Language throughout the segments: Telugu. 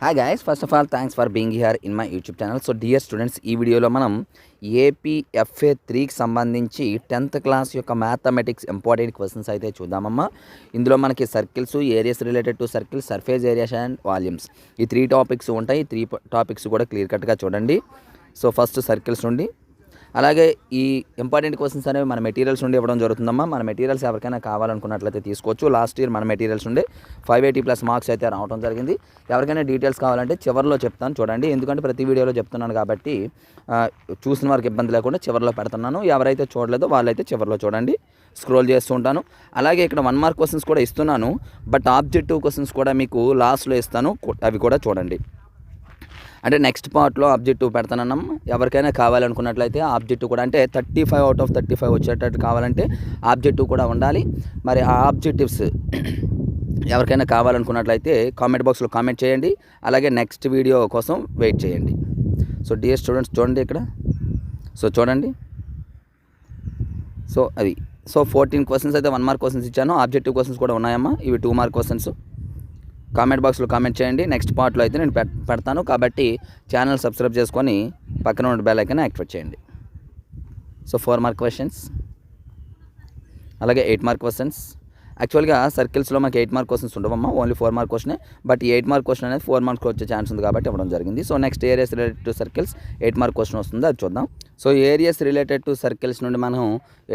Hi guys, first of all thanks for being here in my YouTube channel. So dear students, ఈ వీడియోలో మనం ఏపీఎఫ్ఏ3కి సంబంధించి 10th క్లాస్ యొక్క మ్యాథమెటిక్స్ ఇంపార్టెంట్ క్వశ్చన్స్ అయితే చూద్దామమ్మా. ఇందులో మనకి circles, areas related to circles, surface areas and volumes, ఈ 3 టాపిక్స్ ఉంటాయి. ఈ 3 టాపిక్స్ కూడా క్లియర్ కట్గా చూడండి. సో ఫస్ట్ సర్కిల్స్ నుండి, అలాగే ఈ ఇంపార్టెంట్ క్వశ్చన్స్ అనేవి మన మెటీరియల్స్ నుండి ఇవ్వడం జరుగుతుందమ్మా. మన మెటీరియల్స్ ఎవరికైనా కావాలనుకున్నట్లయితే తీసుకోవచ్చు. లాస్ట్ ఇయర్ మన మెటీరియల్స్ నుండి 580+ మార్క్స్ అయితే రావడం జరిగింది. ఎవరికైనా డీటెయిల్స్ కావాలంటే చివరిలో చెప్తాను చూడండి, ఎందుకంటే ప్రతి వీడియోలో చెప్తున్నాను కాబట్టి చూసిన వారికి ఇబ్బంది లేకుండా చివరిలో పెడుతున్నాను. ఎవరైతే చూడలేదో వాళ్ళైతే చివరిలో చూడండి, స్క్రోల్ చేస్తూ ఉంటాను. అలాగే ఇక్కడ 1 మార్క్ క్వశ్చన్స్ కూడా ఇస్తున్నాను, బట్ ఆబ్జెక్టివ్ క్వశ్చన్స్ కూడా మీకు లాస్ట్లో ఇస్తాను, అవి కూడా చూడండి. అంటే నెక్స్ట్ పార్ట్లో ఆబ్జెక్టివ్ పెడతానన్నాం. ఎవరికైనా కావాలనుకున్నట్లయితే ఆబ్జెక్టివ్ కూడా, అంటే 35 out of 35 వచ్చేటట్టు కావాలంటే ఆబ్జెక్టివ్ కూడా ఉండాలి. మరి ఆ ఆబ్జెక్టివ్స్ ఎవరికైనా కావాలనుకున్నట్లయితే కామెంట్ బాక్స్లో కామెంట్ చేయండి. అలాగే నెక్స్ట్ వీడియో కోసం వెయిట్ చేయండి. సో డియర్ స్టూడెంట్స్ చూడండి ఇక్కడ, సో చూడండి. సో 14 క్వశ్చన్స్ అయితే 1 మార్క్ క్వశ్చన్స్ ఇచ్చాను. ఆబ్జెక్టివ్ క్వశ్చన్స్ కూడా ఉన్నాయమ్మా, ఇవి 2 మార్క్ క్వశ్చన్స్. కామెంట్ బాక్స్లో కామెంట్ చేయండి. నెక్స్ట్ పార్ట్లో అయితే నేను పెడతాను కాబట్టి ఛానల్ సబ్స్క్రైబ్ చేసుకొని పక్కన ఉన్న బెల్ ఐకాన్ యాక్టివేట్ చేయండి. సో 4 మార్క్ క్వశ్చన్స్, అలాగే 8 మార్క్ క్వశ్చన్స్. యాక్చువల్గా సర్కిల్స్లో మనకి 8 మార్క్ క్వశ్చన్స్ ఉండవమ్మా, ఓన్లీ 4 మార్క్ క్వశ్చనే. బట్ ఈ 8 మార్క్ క్వశ్చన్ అనేది 4 మార్క్స్ వచ్చే ఛాన్స్ ఉంది కాబట్టి ఇవ్వడం జరిగింది. So next areas related to circles 8 mark question వస్తుంది, అది చూద్దాం. So areas related to circles నుండి మనం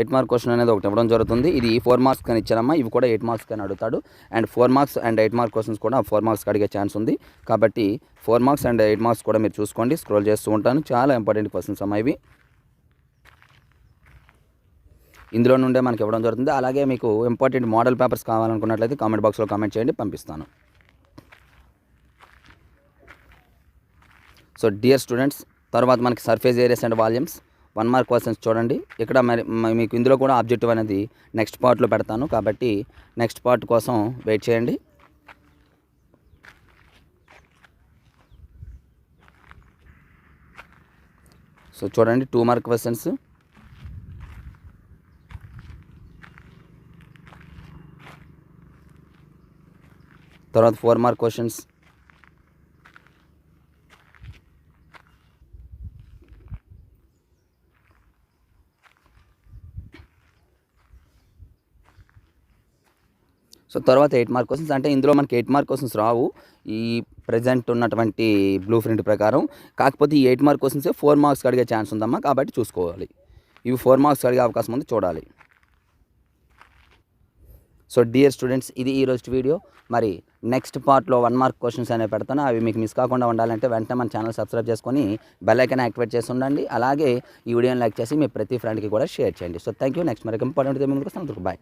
8 మార్క్ క్వశ్చన్ అనేది ఒకటి ఇవ్వడం జరుగుతుంది. ఇది 4 మార్క్స్ కానీ ఇచ్చారమ్మా, ఇవి కూడా 8 మార్క్స్ కానీ అడుగుతాడు. And 4 marks and 8 mark questions కూడా 4 మార్క్స్కి అడిగే ఛాన్స్ ఉంది కాబట్టి 4 మార్క్స్ అండ్ 8 మార్క్స్ కూడా మీరు చూసుకోండి, స్క్రోల్ చేస్తూ ఉంటాను. చాలా ఇంపార్టెంట్ క్వశ్చన్స్ అమ్మా ఇవి, ఇందులో నుండే మనకి ఇవ్వడం జరుగుతుంది. అలాగే మీకు ఇంపార్టెంట్ మోడల్ పేపర్స్ కావాలనుకున్నట్లయితే కామెంట్ బాక్స్లో కామెంట్ చేయండి, పంపిస్తాను. సో డియర్ స్టూడెంట్స్, తర్వాత మనకి surface areas and volumes 1 mark questions చూడండి. ఇక్కడ మరి మీకు ఇందులో కూడా ఆబ్జెక్టివ్ అనేది నెక్స్ట్ పార్ట్లో పెడతాను కాబట్టి నెక్స్ట్ పార్ట్ కోసం వెయిట్ చేయండి. సో చూడండి 2 మార్క్ క్వశ్చన్స్, తర్వాత 4 మార్క్ క్వశ్చన్స్, సో తర్వాత 8 మార్క్ క్వశ్చన్స్. అంటే ఇందులో మనకి 8 మార్క్ క్వశ్చన్స్ రావు ఈ ప్రజెంట్ ఉన్నటువంటి బ్లూ ప్రింట్ ప్రకారం. కాకపోతే ఈ 8 మార్క్ క్వశ్చన్స్ 4 మార్క్స్కి అడిగే ఛాన్స్ ఉందమ్మా కాబట్టి చూసుకోవాలి. ఇవి 4 మార్క్స్కి అడిగే అవకాశం ఉంది, చూడాలి. సో డియర్ స్టూడెంట్స్, ఇది ఈరోజు వీడియో. మరి నెక్స్ట్ పార్ట్లో 1 మార్క్ క్వశ్చన్స్ అనేవి పెడతాను. అవి మీకు మిస్ కాకుండా ఉండాలంటే వెంటనే మన ఛానల్ సబ్స్క్రైబ్ చేసుకొని బెల్ ఐకాన్ యాక్టివేట్ చేసి ఉండండి. అలాగే ఈ వీడియోని లైక్ చేసి మీ ప్రతి ఫ్రెండ్కి కూడా షేర్ చేయండి. So thank you. నెక్స్ట్ మరి ఇంపార్టెంట్ ముందుకు వస్తాను. బాయ్.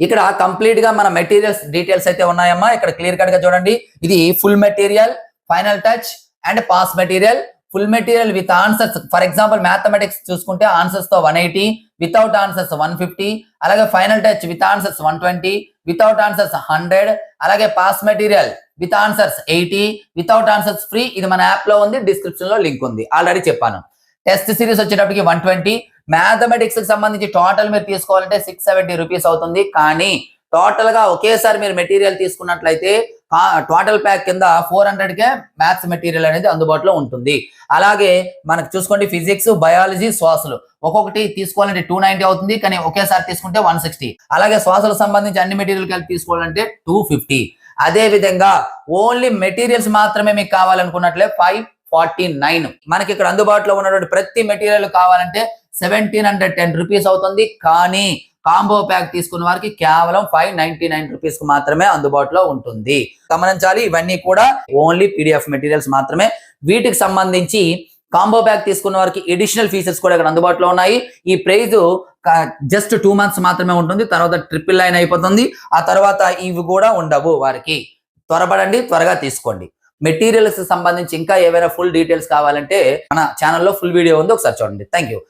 ఇక్కడ కంప్లీట్గా మన మెటీరియల్స్ డీటెయిల్స్ అయితే ఉన్నాయమ్మా. ఇక్కడ క్లియర్ కట్గా చూడండి, ఇది full material, final touch and pass material. Full material with answers, for example mathematics చూసుకుంటే ఆన్సర్స్ తో 180, వితౌట్ ఆన్సర్స్ 150, అలాగే final touch with answers 120, without answers 100, అలాగే pass material with answers 80, without answers free. ఇది మన యాప్ లో ఉంది, డిస్క్రిప్షన్ లో లింక్ ఉంది, ఆల్రెడీ చెప్పాను. టెస్ట్ సిరీస్ వచ్చేటప్పటికి 120. మ్యాథమెటిక్స్ కి సంబంధించి టోటల్ మీరు తీసుకోవాలంటే 670 రూపీస్ అవుతుంది. కానీ టోటల్ గా ఒకేసారి మీరు మెటీరియల్ తీసుకున్నట్లయితే టోటల్ ప్యాక్ కింద 400కే మ్యాథ్స్ మెటీరియల్ అనేది అందుబాటులో ఉంటుంది. అలాగే మనకు చూసుకోండి, ఫిజిక్స్, బయాలజీ, శ్వాసలు ఒక్కొక్కటి తీసుకోవాలంటే 290 అవుతుంది, కానీ ఒకేసారి తీసుకుంటే 160. అలాగే శ్వాసలకు సంబంధించి అన్ని మెటీరియల్ కలిపి తీసుకోవాలంటే 250. అదే విధంగా ఓన్లీ మెటీరియల్స్ మాత్రమే మీకు కావాలనుకున్నట్లే 549. మనకి ఇక్కడ అందుబాటులో ఉన్నటువంటి ప్రతి మెటీరియల్ కావాలంటే 1710 రూపీస్ అవుతుంది. కానీ కాంబో ప్యాక్ తీసుకున్న వారికి కేవలం 599 రూపీస్ కు మాత్రమే అందుబాటులో ఉంటుంది. గమనించాలి, ఇవన్నీ కూడా ఓన్లీ పీడిఎఫ్ మెటీరియల్స్ మాత్రమే. వీటికి సంబంధించి కాంబో ప్యాక్ తీసుకున్న వారికి ఎడిషనల్ ఫీచర్స్ కూడా ఇక్కడ అందుబాటులో ఉన్నాయి. ఈ ప్రైజ్ జస్ట్ 2 మంత్స్ మాత్రమే ఉంటుంది, తర్వాత 999 అయిపోతుంది. ఆ తర్వాత ఇవి కూడా ఉండవు వారికి. త్వరపడండి, త్వరగా తీసుకోండి. మెటీరియల్స్ సంబంధించి ఇంకా ఏవైనా ఫుల్ డీటెయిల్స్ కావాలంటే మన ఛానల్లో ఫుల్ వీడియో ఉంది, ఒకసారి చూడండి. Thank you.